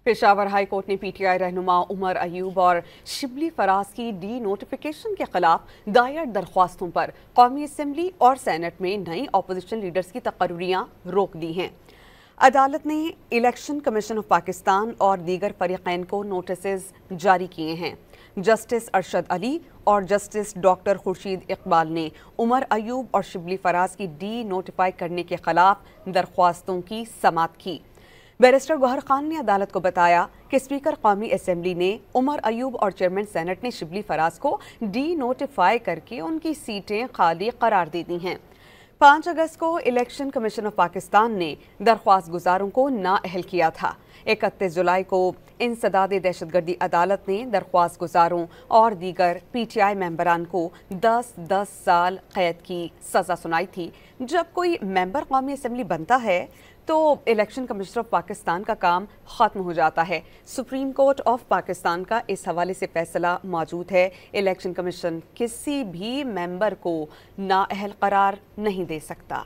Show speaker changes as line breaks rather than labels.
Peshawar high court ने PTI रहनुमा उमर अयूब और शिबली फराज की डी नोटिफिकेशन के खिलाफ दायर दरख्वास्तों पर कौमी असम्बली और सेनेट में नई अपोजिशन लीडर्स की तकर्रियां रोक दी हैं। अदालत ने इलेक्शन कमीशन ऑफ पाकिस्तान और दीगर फरीकैन को नोटिस जारी किए हैं। जस्टिस अरशद अली और जस्टिस डॉक्टर खुर्शीद इकबाल ने उमर अयूब और शिबली फराज की डी नोटिफाई करने के खिलाफ दरख्वास्तों की समाअत की। बैरिस्टर गौहर खान ने अदालत को बताया कि स्पीकर कौमी असम्बली ने उमर अयूब और चेयरमैन सेनेट ने शिबली फराज को डी नोटिफाई करके उनकी सीटें खाली करार दे दी हैं। 5 अगस्त को इलेक्शन कमीशन ऑफ पाकिस्तान ने दरख्वास्त गुजारों को नाअहल किया था। 31 जुलाई को इंसदाद दहशतगर्दी अदालत ने दरख्वास्त गुजारों और दीगर पीटीआई मेंबरान को 10-10 साल कैद की सज़ा सुनाई थी। जब कोई मेंबर कौमी असम्बली बनता है तो इलेक्शन कमीशन ऑफ पाकिस्तान का काम ख़त्म हो जाता है। सुप्रीम कोर्ट ऑफ पाकिस्तान का इस हवाले से फैसला मौजूद है। इलेक्शन कमीशन किसी भी मेंबर को नाअहल करार नहीं दे सकता।